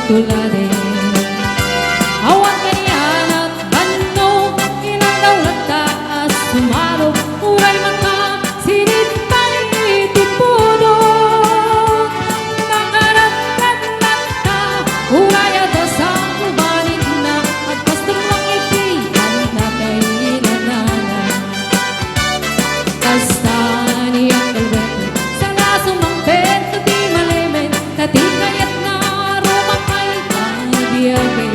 tulade. Awan kanyan at bano, inagaw taas sumarok, uray mata, sinit pa'y itipudot. Nakaragkat nagta, uray adasang ubanit na, at pastor lang ipihan na kailanana. Kasta niyang kalwete, sa nasumang beto di malimen, tati kayat na rumakay panibiyake.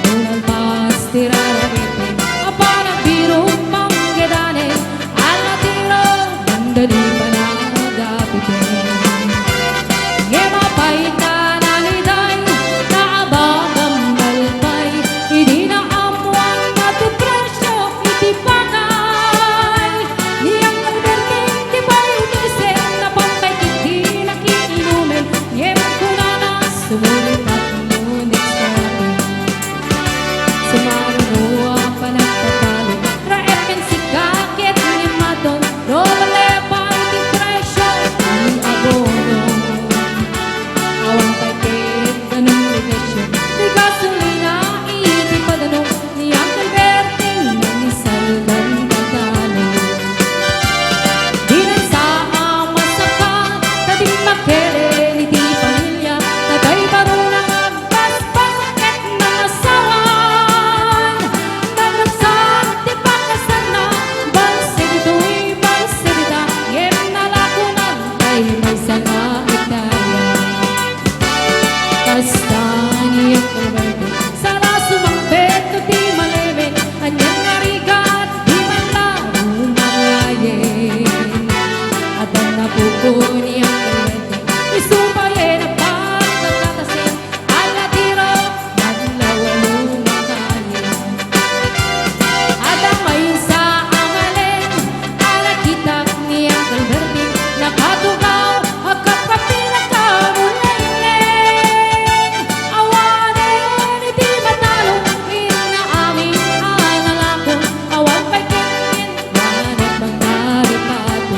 Nunal pas tirarabete, apana birong panggedane, ala tiro bandali panagapite. Ngemapay tanaliday, naabagam balpay, hindi na amuan matipresyo itipagay. Niyang kalberting di ba'y utusin, napampay kiti nakiinumin, ngemang kuna na sumulit at ngunit sa atin. Sumaruno ang panagpapalo, raepen si kakit ni madon, robale pa itipresyo ang abono. Awang pagkit ganun ligasyon, di gasolina itipadanong, niyang kalberting nangisaldan pagkano. Dinan sa amasakan, tating makere ni di pamilya, tatay barunang agpaspas at nangasawan. Nagramsan di pakasan na, balse dito'y balse dita, ngem nalakunan ay may sana itaya. Kasta niyang kalwete, sa nasumang beto di malimin, anyang narigat di man larong malayin. At ang napupo niyang kalwete, isumpayin na pagkakatasin, ala tiro naglawalu makayin. At ang may sa angalin, ala kitak niyang kalwete, nakatugaw agkat kapinagkamulaylin. Awanin iti matalo, inaamin ang nalakon, awan pa'y kinin, manat bang naripado.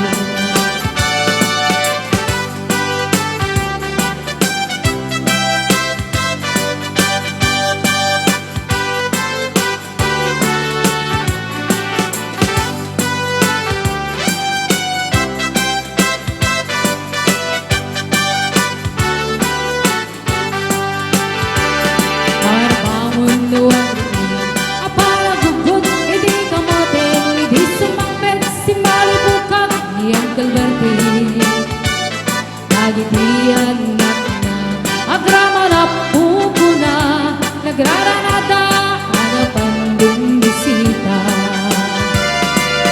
Para mundo ang diin, apara gugut, hindi kamote, hindi sumangpet, simbalibukat, niyang kalwerte. Nagitian na agrama na pupuna, nagraranada, hanapan din bisita.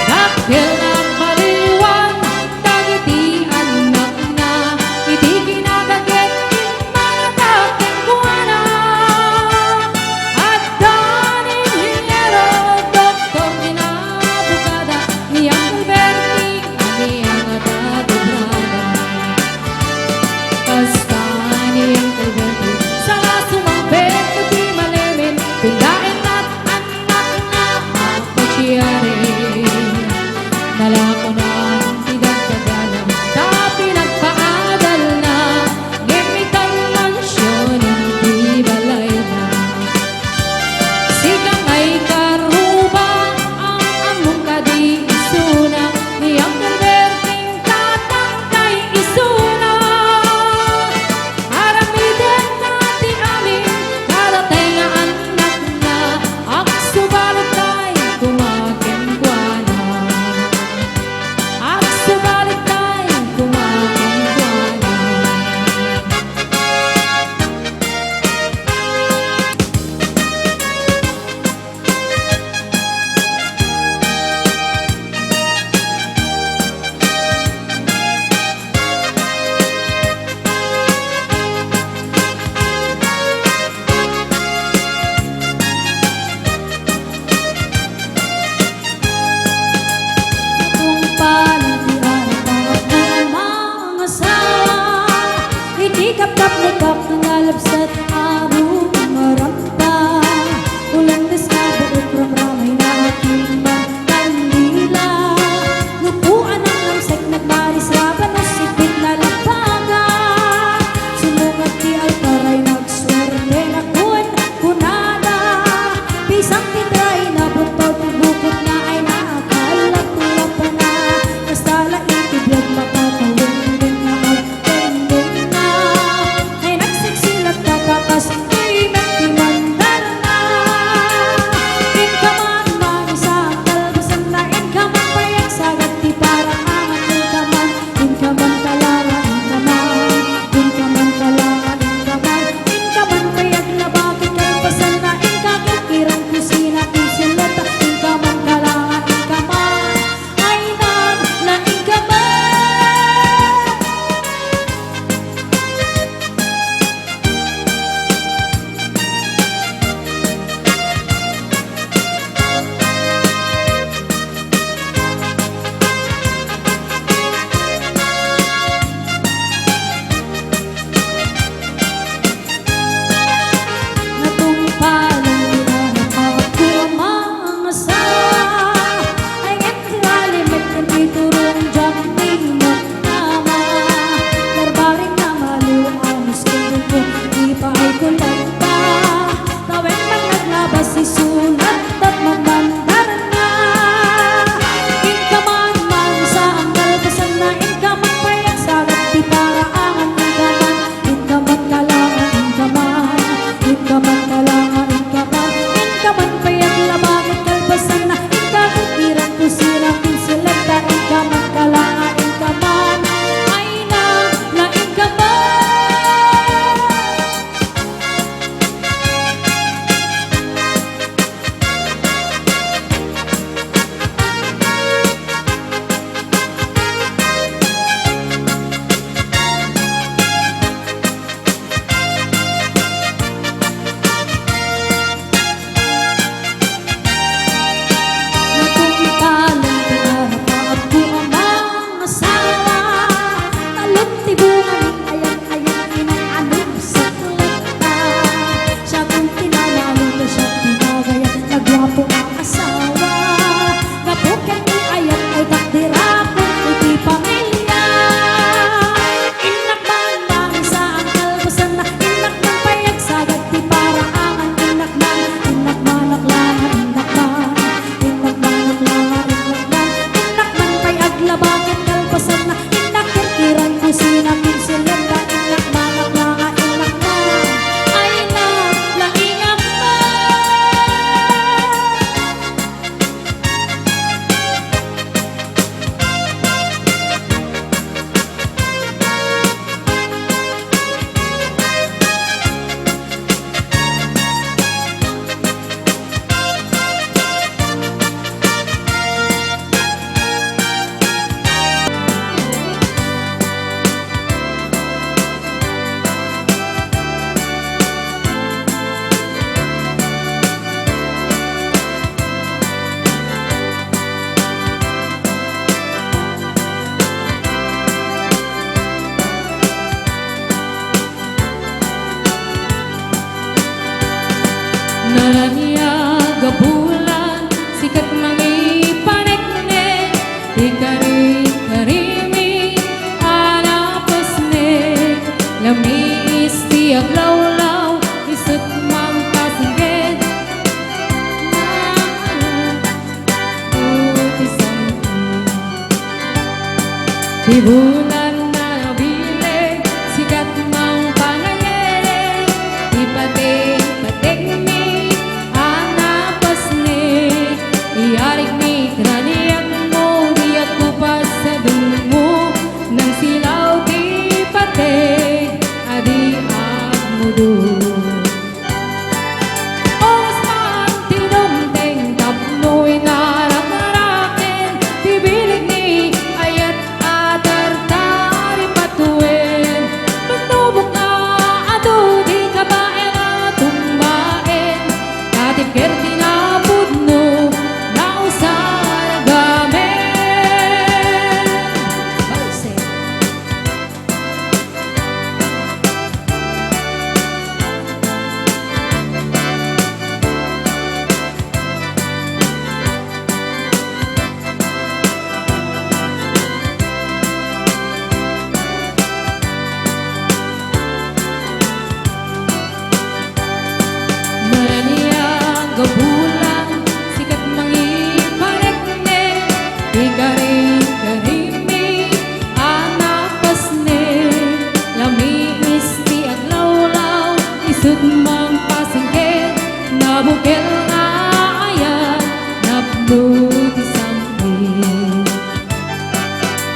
Dakil na maliwan, tagitian na, iti kinagagit, manataking buwana. At danin hinyero, doktor ginabukada, niyang kalberting, niyang atadobrada. Kasta niyang kalwete, sa nasumang beto di malimin, pindain at anak na magpasyari. Nalako na tidak tagala, sa pinagpaadal na, ngemitan mansyon, hindi balay na. Sigang ay karuba, ang among kadi isuna, niyang kalberting tatang kay isuna. Aramiden nati amin, karatay nga anak na, ak subalot tay kumakin kuana. Ak subalot tay kumakin kuana. Kung palitiran ang mga asawa, hindi kapkap na kap ng alapsat arong marampa. Ulang des na buok ramramay na aking magkandila. Lupuan ang lamsek nagbaris raban o sipit na lapagan. Sumungat di alpara aglawlaw isut mang pasinggit di bulan na nabilig sikat mang pangayeling di pating-pating mi anapas ni iyarig mi kraniyak mo di ako pa sa dungo nang silaw di pating adi agmudo os man tinumteng tapnoy narak-arakin bibilig ni ayat atar-tari patuin pagtubok na ato di kabaen at tumbain katikir tinapudno na usaragamen Balse Maraniang gabulan sikat mangiparekne Igaring-garing anapas ne Lami isti aglawlaw isut mang pasingkit Nabukil na ayan napno ti sangkit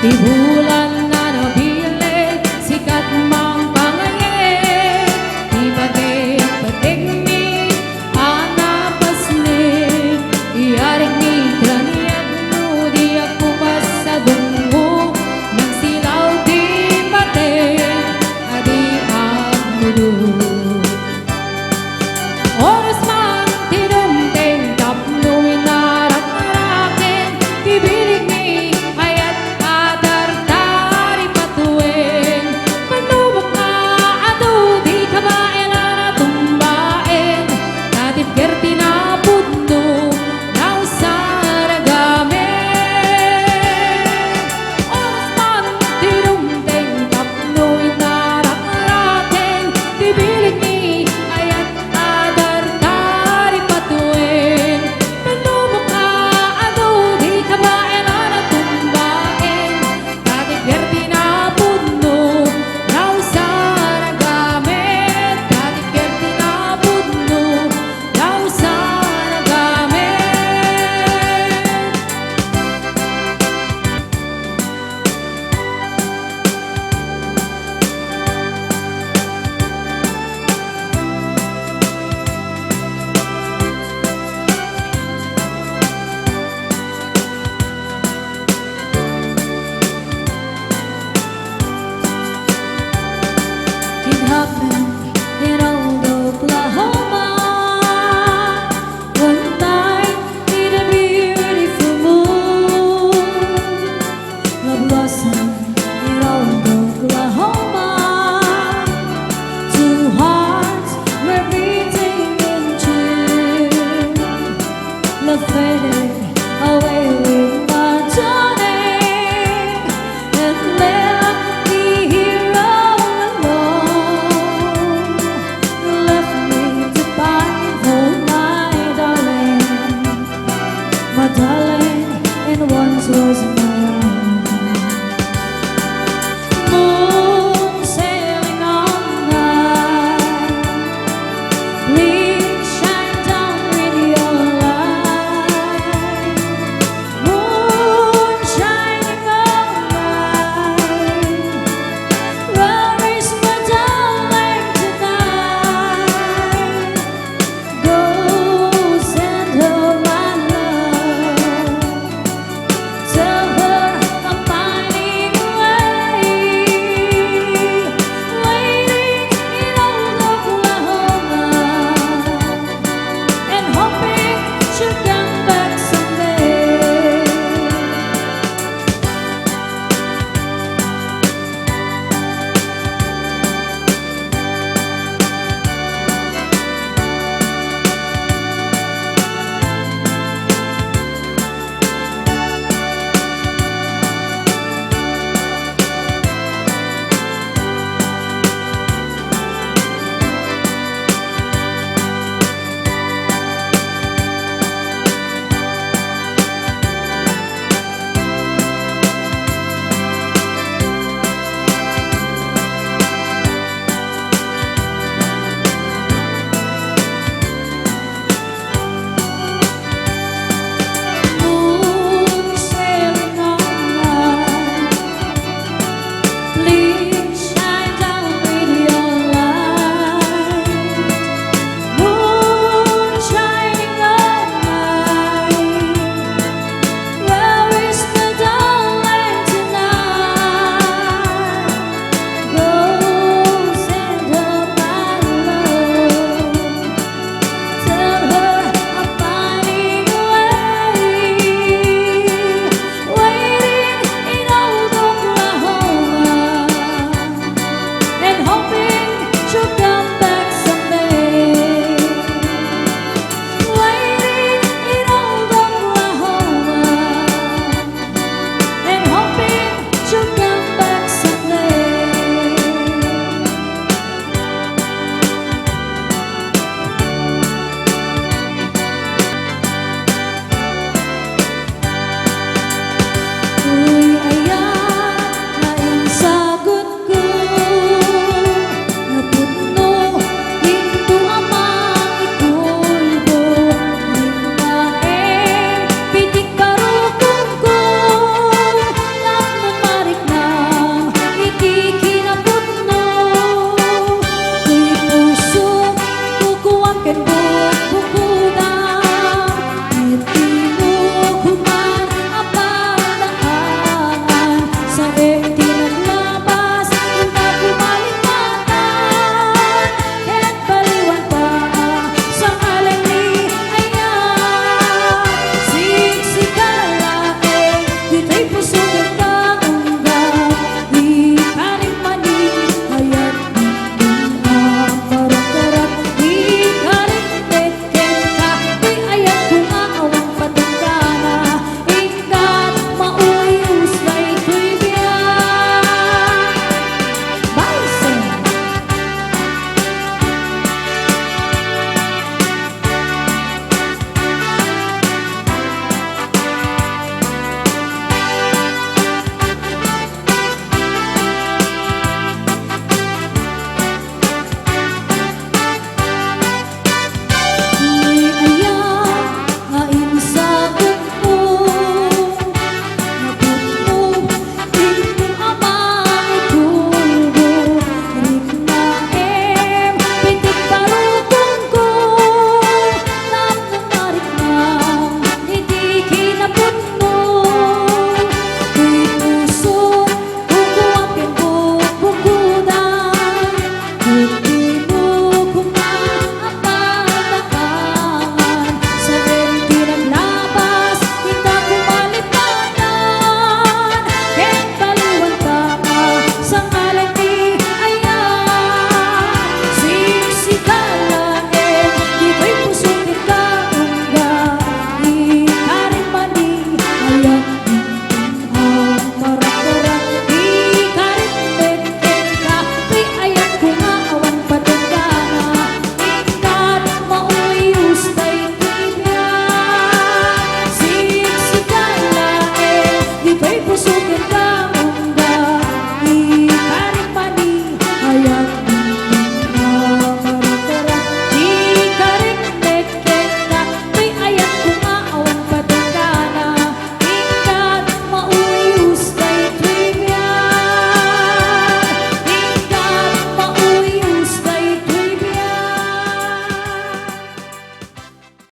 Di bulan na nabilig sikat mang pangayit Di pating-pating mi anapas ni iyarig mi kraniyak no di ako pa sa dungo nang silaw di pating adi agmudo